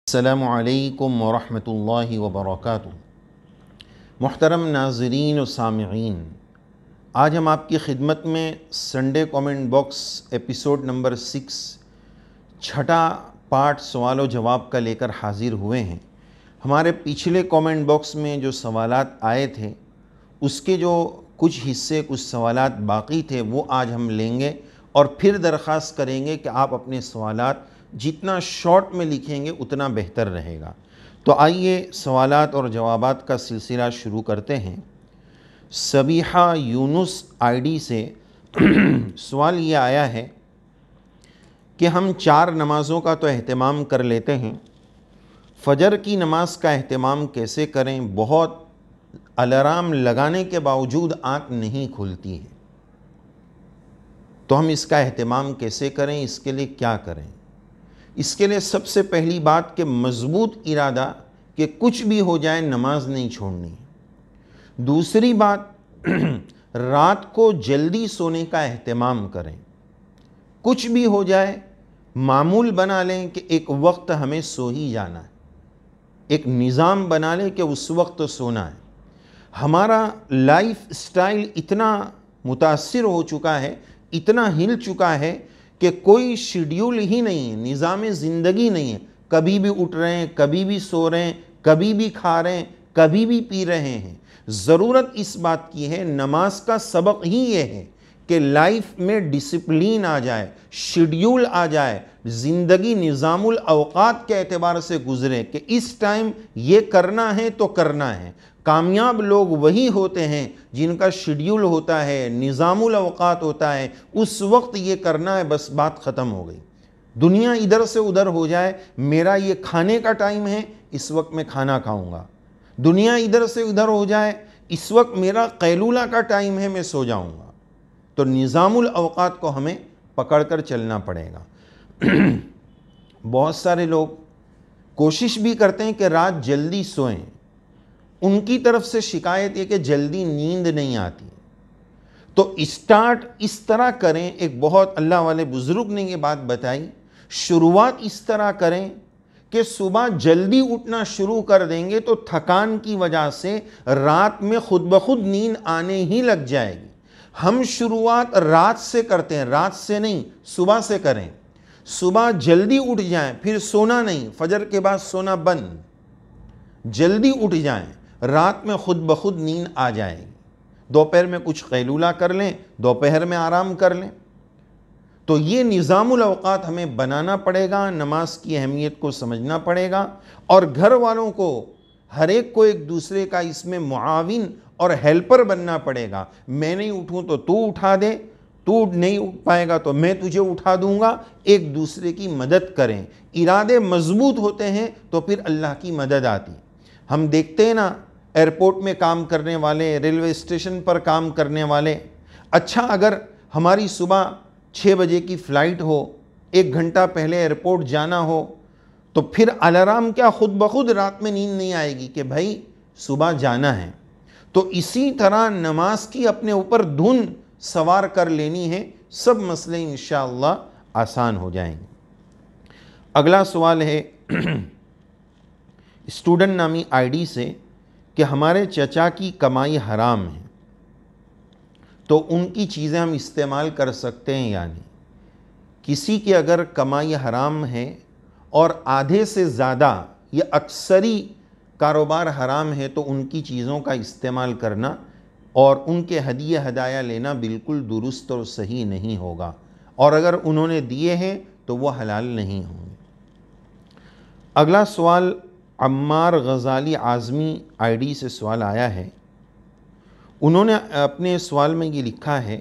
السلام علیکم ورحمۃ اللہ وبرکاتہ۔ محترم ناظرین و سامعین، آج ہم آپ کی خدمت میں Sunday comment box episode number 6 چھٹا پارٹ سوال و جواب کا لے کر حاضر ہوئے ہیں۔ ہمارے پچھلے کومنٹ باکس میں جو سوالات آئے تھے اس کے جو کچھ حصے کچھ سوالات باقی تھے وہ آج ہم لیں گے اور پھر درخواست کریں گے کہ آپ اپنے سوالات جتنا شارٹ میں لکھیں گے اتنا بہتر رہے گا۔ تو آئیے سوالات اور جوابات کا سلسلہ شروع کرتے ہیں۔ سبیحہ یونس آئی ڈی سے سوال یہ آیا ہے کہ ہم 4 نمازوں کا تو اہتمام کر لیتے ہیں، فجر کی نماز کا اہتمام کیسے کریں؟ بہت الارم لگانے کے باوجود آنکھ نہیں کھلتی ہے، تو ہم اس کا اہتمام کیسے کریں؟ اس کے لیے کیا کریں؟ اس کے لیے سب سے پہلی بات کہ مضبوط ارادہ کہ کچھ بھی ہو جائے نماز نہیں چھوڑنی۔ دوسری بات، رات کو جلدی سونے کا اہتمام کریں۔ کچھ بھی ہو جائے معمول بنا لیں کہ ایک وقت ہمیں سو ہی جانا ہے، ایک نظام بنا لیں کہ اس وقت سونا ہے۔ ہمارا لائف سٹائل اتنا متاثر ہو چکا ہے، اتنا ہل چکا ہے کہ کوئی شیڈیول ہی نہیں ہے، نظام زندگی نہیں ہے۔ کبھی بھی اٹھ رہے ہیں، کبھی بھی سو رہے ہیں، کبھی بھی کھا رہے ہیں، کبھی بھی پی رہے ہیں۔ ضرورت اس بات کی ہے، نماز کا سبق ہی یہ ہے کہ لائف میں ڈسپلین آ جائے، شیڈیول آ جائے، زندگی نظام الاوقات کے اعتبار سے گزرے کہ اس ٹائم یہ کرنا ہے تو کرنا ہے۔ کامیاب لوگ وہی ہوتے ہیں جن کا شیڈیول ہوتا ہے، نظام الاوقات ہوتا ہے، اس وقت یہ کرنا ہے، بس بات ختم ہو گئی۔ دنیا ادھر سے ادھر ہو جائے، میرا یہ کھانے کا ٹائم ہے، اس وقت میں کھانا کھاؤں گا۔ دنیا ادھر سے ادھر ہو جائے، اس وقت میرا قیلولہ کا ٹائم ہے، میں سو جاؤں گا۔ تو نظام الاوقات کو ہمیں پکڑ کر چلنا پڑے گا۔ بہت سارے لوگ کوشش بھی کرتے ہیں کہ رات جلدی سوئیں، ان کی طرف سے شکایت یہ کہ جلدی نیند نہیں آتی۔ تو اسٹارٹ اس طرح کریں، ایک بہت اللہ والے بزرگ نے یہ بات بتائی، شروعات اس طرح کریں کہ صبح جلدی اٹھنا شروع کر دیں گے تو تھکان کی وجہ سے رات میں خود بخود نیند آنے ہی لگ جائے گی۔ ہم شروعات رات سے کرتے ہیں، رات سے نہیں، صبح سے کریں۔ صبح جلدی اٹھ جائیں، پھر سونا نہیں، فجر کے بعد سونا بند، جلدی اٹھ جائیں، رات میں خود بخود نیند آ جائے گی۔ دوپہر میں کچھ قیلولہ کر لیں، دوپہر میں آرام کر لیں۔ تو یہ نظام الاوقات ہمیں بنانا پڑے گا، نماز کی اہمیت کو سمجھنا پڑے گا، اور گھر والوں کو ہر ایک کو ایک دوسرے کا اس میں معاون اور ہیلپر بننا پڑے گا۔ میں نہیں اٹھوں تو تو اٹھا دے، تو نہیں اٹھ پائے گا تو میں تجھے اٹھا دوں گا، ایک دوسرے کی مدد کریں۔ ارادے مضبوط ہوتے ہیں تو پھر اللہ کی مدد آتی۔ ہم دیکھتے ہیں نا، ایئرپورٹ میں کام کرنے والے، ریلوے اسٹیشن پر کام کرنے والے، اچھا اگر ہماری صبح 6 بجے کی فلائٹ ہو، 1 گھنٹہ پہلے ایئرپورٹ جانا ہو، تو پھر الارم کیا خود بخود رات میں نیند نہیں آئے گی کہ بھائی صبح جانا ہے۔ تو اسی طرح نماز کی اپنے اوپر دھن سوار کر لینی ہے، سب مسئلے انشاءاللہ آسان ہو جائیں گے۔ اگلا سوال ہے اسٹوڈنٹ نامی آئی ڈی سے کہ ہمارے چچا کی کمائی حرام ہے، تو ان کی چیزیں ہم استعمال کر سکتے ہیں یا نہیں؟ کسی کی اگر کمائی حرام ہے اور آدھے سے زیادہ یا اکثری کاروبار حرام ہے تو ان کی چیزوں کا استعمال کرنا اور ان کے ہدیہ ہدایہ لینا بالکل درست اور صحیح نہیں ہوگا، اور اگر انہوں نے دیے ہیں تو وہ حلال نہیں ہوں گے۔ اگلا سوال عمار غزالی اعظمی آئی ڈی سے سوال آیا ہے۔ انہوں نے اپنے سوال میں یہ لکھا ہے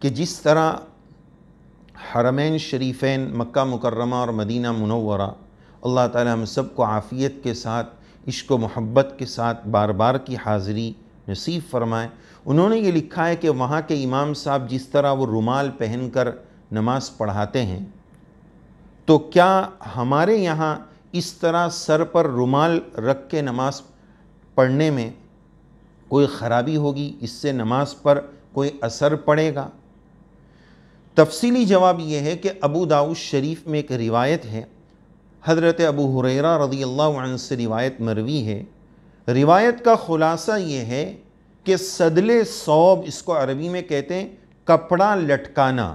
کہ جس طرح حرمین شریفین مکہ مکرمہ اور مدینہ منورہ، اللہ تعالی ہم سب کو عافیت کے ساتھ، عشق و محبت کے ساتھ بار بار کی حاضری نصیب فرمائے۔ انہوں نے یہ لکھا ہے کہ وہاں کے امام صاحب جس طرح وہ رومال پہن کر نماز پڑھاتے ہیں، تو کیا ہمارے یہاں اس طرح سر پر رومال رکھ کے نماز پڑھنے میں کوئی خرابی ہوگی؟ اس سے نماز پر کوئی اثر پڑے گا؟ تفصیلی جواب یہ ہے کہ ابو داؤد شریف میں ایک روایت ہے، حضرت ابو ہریرہ رضی اللہ عنہ سے روایت مروی ہے۔ روایت کا خلاصہ یہ ہے کہ سدل ثوب، اس کو عربی میں کہتے ہیں کپڑا لٹکانا،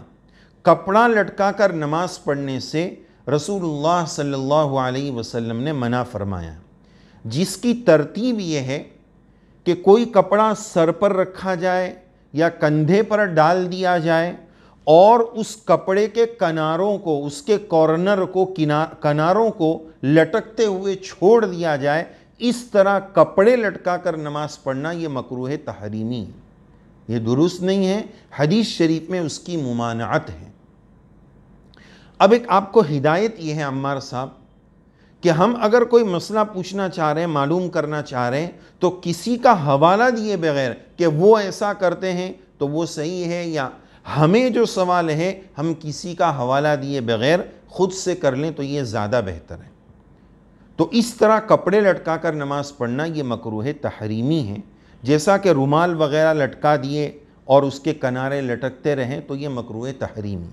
کپڑا لٹکا کر نماز پڑھنے سے رسول اللہ صلی اللہ علیہ وسلم نے منع فرمایا، جس کی ترتیب یہ ہے کہ کوئی کپڑا سر پر رکھا جائے یا کندھے پر ڈال دیا جائے اور اس کپڑے کے کناروں کو، اس کے کارنر کو، کناروں کو لٹکتے ہوئے چھوڑ دیا جائے۔ اس طرح کپڑے لٹکا کر نماز پڑھنا یہ مکروہ تحریمی ہے، یہ درست نہیں ہے، حدیث شریف میں اس کی ممانعت ہے۔ اب ایک آپ کو ہدایت یہ ہے عمار صاحب کہ ہم اگر کوئی مسئلہ پوچھنا چاہ رہے ہیں، معلوم کرنا چاہ رہے ہیں، تو کسی کا حوالہ دیے بغیر کہ وہ ایسا کرتے ہیں تو وہ صحیح ہے، یا ہمیں جو سوال ہے ہم کسی کا حوالہ دیے بغیر خود سے کر لیں تو یہ زیادہ بہتر ہے۔ تو اس طرح کپڑے لٹکا کر نماز پڑھنا یہ مکروہ تحریمی ہے، جیسا کہ رومال وغیرہ لٹکا دیے اور اس کے کنارے لٹکتے رہیں تو یہ مکروہ تحریمی۔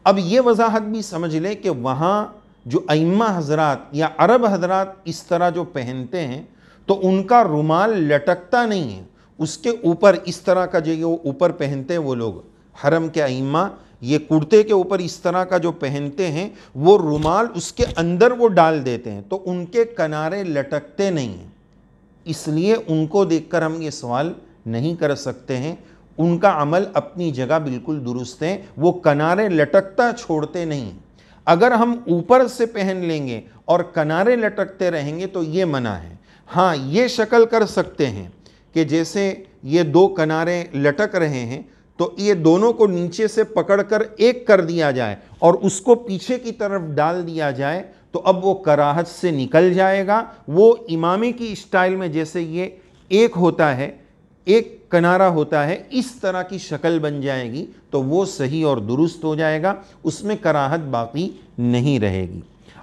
اب یہ وضاحت بھی سمجھ لیں کہ وہاں جو ائمہ حضرات یا عرب حضرات اس طرح جو پہنتے ہیں تو ان کا رومال لٹکتا نہیں ہے، اس کے اوپر اس طرح کا جو اوپر پہنتے ہیں وہ لوگ حرم کے ائمہ، یہ کرتے کے اوپر اس طرح کا جو پہنتے ہیں وہ رومال اس کے اندر وہ ڈال دیتے ہیں تو ان کے کنارے لٹکتے نہیں ہیں، اس لیے ان کو دیکھ کر ہم یہ سوال نہیں کر سکتے ہیں۔ ان کا عمل اپنی جگہ بالکل درست ہے، وہ کنارے لٹکتا چھوڑتے نہیں۔ اگر ہم اوپر سے پہن لیں گے اور کنارے لٹکتے رہیں گے تو یہ منع ہے۔ ہاں یہ شکل کر سکتے ہیں کہ جیسے یہ دو کنارے لٹک رہے ہیں تو یہ دونوں کو نیچے سے پکڑ کر ایک کر دیا جائے اور اس کو پیچھے کی طرف ڈال دیا جائے تو اب وہ کراہت سے نکل جائے گا۔ وہ امامے کی اسٹائل میں جیسے یہ ایک ہوتا ہے، ایک کنارہ ہوتا ہے، اس طرح کی شکل بن جائے گی تو وہ صحیح اور درست ہو جائے گا، اس میں کراہت باقی نہیں رہے گی۔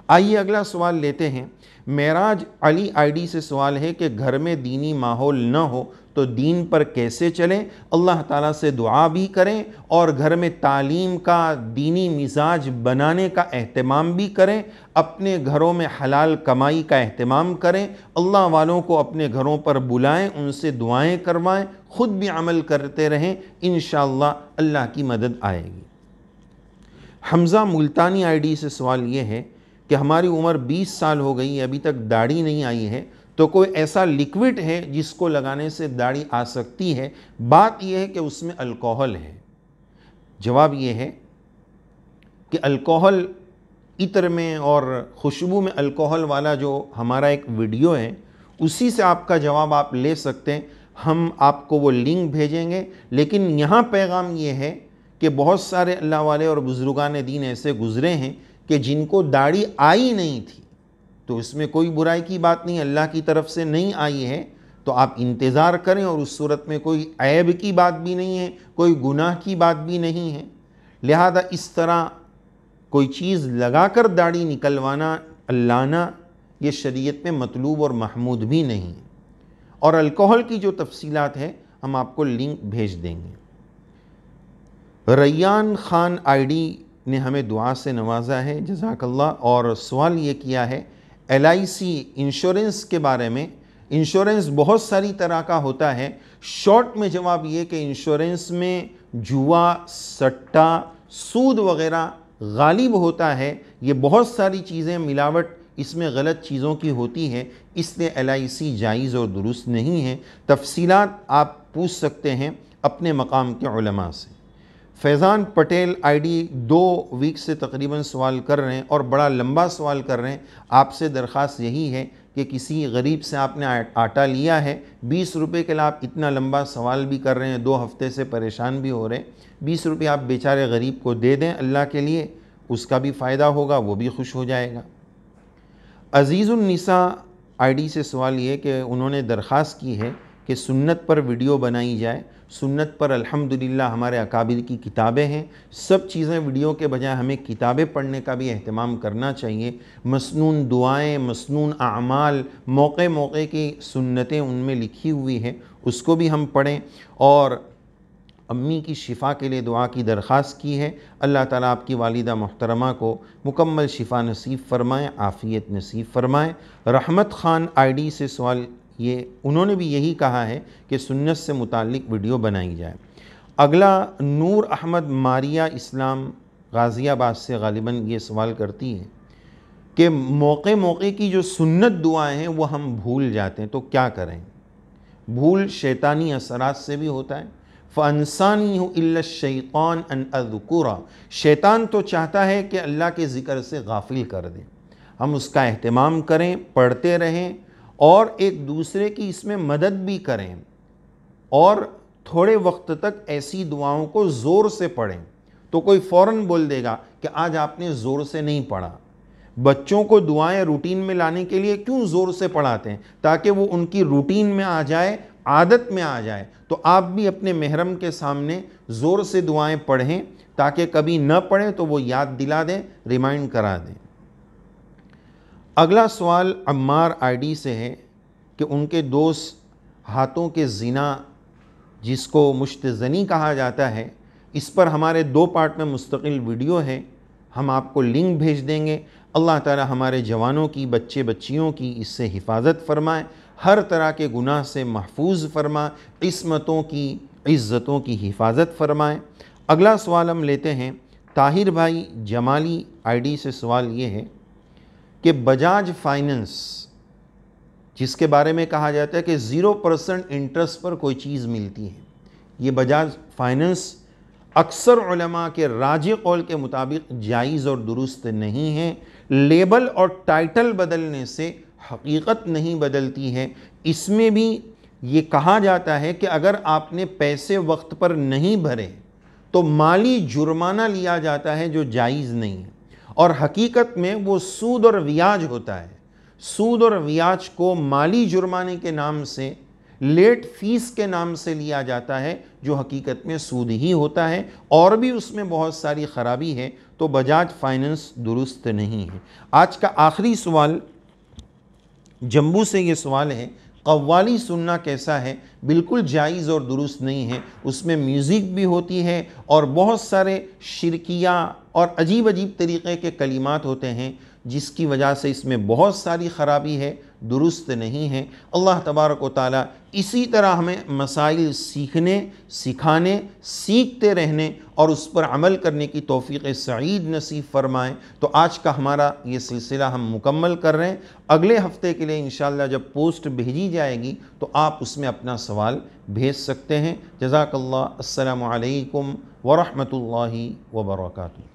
آئیے اگلا سوال لیتے ہیں۔ معراج علی آئی ڈی سے سوال ہے کہ گھر میں دینی ماحول نہ ہو تو دین پر کیسے چلیں؟ اللہ تعالیٰ سے دعا بھی کریں اور گھر میں تعلیم کا، دینی مزاج بنانے کا اہتمام بھی کریں، اپنے گھروں میں حلال کمائی کا اہتمام کریں، اللہ والوں کو اپنے گھروں پر بلائیں، ان سے دعائیں کروائیں، خود بھی عمل کرتے رہیں، انشاءاللہ اللہ کی مدد آئے گی۔ حمزہ ملتانی آئی ڈی سے سوال یہ ہے کہ ہماری عمر 20 سال ہو گئی، ابھی تک داڑھی نہیں آئی ہے، تو کوئی ایسا لیکوڈ ہے جس کو لگانے سے داڑھی آ سکتی ہے؟ بات یہ ہے کہ اس میں الکوہل ہے۔ جواب یہ ہے کہ الکوہل، عطر میں اور خوشبو میں الکوہل والا جو ہمارا ایک ویڈیو ہے اسی سے آپ کا جواب آپ لے سکتے ہیں، ہم آپ کو وہ لنک بھیجیں گے۔ لیکن یہاں پیغام یہ ہے کہ بہت سارے اللہ والے اور بزرگان دین ایسے گزرے ہیں کہ جن کو داڑھی آئی نہیں تھی، تو اس میں کوئی برائی کی بات نہیں، اللہ کی طرف سے نہیں آئی ہے تو آپ انتظار کریں، اور اس صورت میں کوئی عیب کی بات بھی نہیں ہے، کوئی گناہ کی بات بھی نہیں ہے۔ لہذا اس طرح کوئی چیز لگا کر داڑھی نکلوانا، لانا، یہ شریعت میں مطلوب اور محمود بھی نہیں ہے۔ اور الکوہل کی جو تفصیلات ہے ہم آپ کو لنک بھیج دیں گے۔ ریان خان آئی ڈی نے ہمیں دعا سے نوازا ہے، جزاک اللہ، اور سوال یہ کیا ہے LIC انشورنس کے بارے میں۔ انشورنس بہت ساری طرح کا ہوتا ہے، شارٹ میں جواب یہ کہ انشورنس میں جوا، سٹا، سود وغیرہ غالب ہوتا ہے، یہ بہت ساری چیزیں ملاوٹ اس میں غلط چیزوں کی ہوتی ہے، اس لیے LIC جائز اور درست نہیں ہے۔ تفصیلات آپ پوچھ سکتے ہیں اپنے مقام کے علماء سے۔ فیضان پٹیل آئی ڈی 2 ویک سے تقریباً سوال کر رہے ہیں اور بڑا لمبا سوال کر رہے ہیں۔ آپ سے درخواست یہی ہے کہ کسی غریب سے آپ نے آٹا لیا ہے، 20 روپے کے لیے آپ اتنا لمبا سوال بھی کر رہے ہیں، 2 ہفتے سے پریشان بھی ہو رہے ہیں، 20 روپے آپ بیچارے غریب کو دے دیں اللہ کے لیے، اس کا بھی فائدہ ہوگا، وہ بھی خوش ہو جائے گا۔ عزیز النساء آئی ڈی سے سوال یہ کہ انہوں نے درخواست کی ہے کہ سنت پر ویڈیو بنائی جائے۔ سنت پر الحمدللہ ہمارے اکابر کی کتابیں ہیں، سب چیزیں ویڈیو کے بجائے ہمیں کتابیں پڑھنے کا بھی اہتمام کرنا چاہیے۔ مسنون دعائیں، مسنون اعمال، موقع موقع کی سنتیں ان میں لکھی ہوئی ہیں، اس کو بھی ہم پڑھیں۔ اور امی کی شفا کے لیے دعا کی درخواست کی ہے۔ اللہ تعالیٰ آپ کی والدہ محترمہ کو مکمل شفا نصیب فرمائیں، عافیت نصیب فرمائیں۔ رحمت خان آئی ڈی سے سوال انہوں نے بھی یہی کہا ہے کہ سنت سے متعلق ویڈیو بنائی جائے۔ اگلا نور احمد ماریہ اسلام غازی آباد سے غالباً یہ سوال کرتی ہے کہ موقع کی جو سنت دعائیں ہیں وہ ہم بھول جاتے ہیں تو کیا کریں؟ بھول شیطانی اثرات سے بھی ہوتا ہے۔ فَأَنْسَانِهُ إِلَّا الشَّيْطَانَ أَنْ أَذْكُرَ، شیطان تو چاہتا ہے کہ اللہ کے ذکر سے غافل کر دیں، ہم اس کا اہتمام کریں، پڑھتے رہیں اور ایک دوسرے کی اس میں مدد بھی کریں، اور تھوڑے وقت تک ایسی دعاؤں کو زور سے پڑھیں۔ تو کوئی فوراً بول دے گا کہ آج آپ نے زور سے نہیں پڑھا۔ بچوں کو دعائیں روٹین میں لانے کے لیے کیوں زور سے پڑھاتے ہیں؟ تاکہ وہ ان کی روٹین میں آ جائے، عادت میں آ جائے۔ تو آپ بھی اپنے محرم کے سامنے زور سے دعائیں پڑھیں تاکہ کبھی نہ پڑھیں تو وہ یاد دلا دیں، ریمائنڈ کرا دیں۔ اگلا سوال عمار آئی ڈی سے ہے کہ ان کے دوست ہاتھوں کے زنا، جس کو مشت زنی کہا جاتا ہے، اس پر ہمارے 2 پارٹ میں مستقل ویڈیو ہے، ہم آپ کو لنک بھیج دیں گے۔ اللہ تعالی ہمارے جوانوں کی، بچے بچیوں کی اس سے حفاظت فرمائے، ہر طرح کے گناہ سے محفوظ فرمائے، عصمتوں کی، عزتوں کی حفاظت فرمائے۔ اگلا سوال ہم لیتے ہیں طاہر بھائی جمالی آئی ڈی سے۔ سوال یہ ہے کہ بجاج فائننس، جس کے بارے میں کہا جاتا ہے کہ 0% انٹرسٹ پر کوئی چیز ملتی ہے، یہ بجاج فائننس اکثر علماء کے راجح قول کے مطابق جائز اور درست نہیں ہے۔ لیبل اور ٹائٹل بدلنے سے حقیقت نہیں بدلتی ہے۔ اس میں بھی یہ کہا جاتا ہے کہ اگر آپ نے پیسے وقت پر نہیں بھرے تو مالی جرمانہ لیا جاتا ہے جو جائز نہیں ہے، اور حقیقت میں وہ سود اور بیاج ہوتا ہے۔ سود اور بیاج کو مالی جرمانے کے نام سے، لیٹ فیس کے نام سے لیا جاتا ہے، جو حقیقت میں سود ہی ہوتا ہے، اور بھی اس میں بہت ساری خرابی ہے۔ تو بجاج فائننس درست نہیں ہے۔ آج کا آخری سوال جمبو سے یہ سوال ہے، قوالی سننا کیسا ہے؟ بالکل جائز اور درست نہیں ہے، اس میں میوزک بھی ہوتی ہے اور بہت سارے شرکیہ اور عجیب طریقے کے کلمات ہوتے ہیں، جس کی وجہ سے اس میں بہت ساری خرابی ہے، درست نہیں ہے۔ اللہ تبارک و تعالیٰ اسی طرح ہمیں مسائل سیکھنے، سکھانے، سیکھتے رہنے اور اس پر عمل کرنے کی توفیق سعید نصیب فرمائیں۔ تو آج کا ہمارا یہ سلسلہ ہم مکمل کر رہے ہیں۔ اگلے ہفتے کے لیے انشاءاللہ جب پوسٹ بھیجی جائے گی تو آپ اس میں اپنا سوال بھیج سکتے ہیں۔ جزاک اللہ۔ السلام علیکم ورحمۃ اللہ وبرکاتہ۔